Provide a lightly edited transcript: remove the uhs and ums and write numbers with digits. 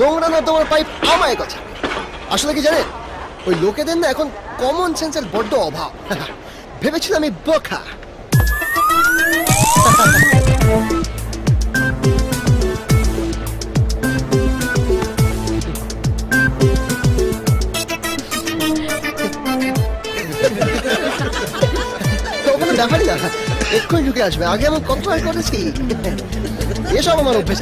নোংরা না তোমার পাইপ আমায় কথা। আসলে কি জানেন, ওই লোকেদের না এখন কমন সেন্সের বড্ড অভাব। ভেবেছিলাম আমি বোকা। কোনো ব্যাপারই না, এক্ষুনি ঢুকে আসবে। আগে আমি কত ট্রাই করেছি, এসব আমার অভ্যেস।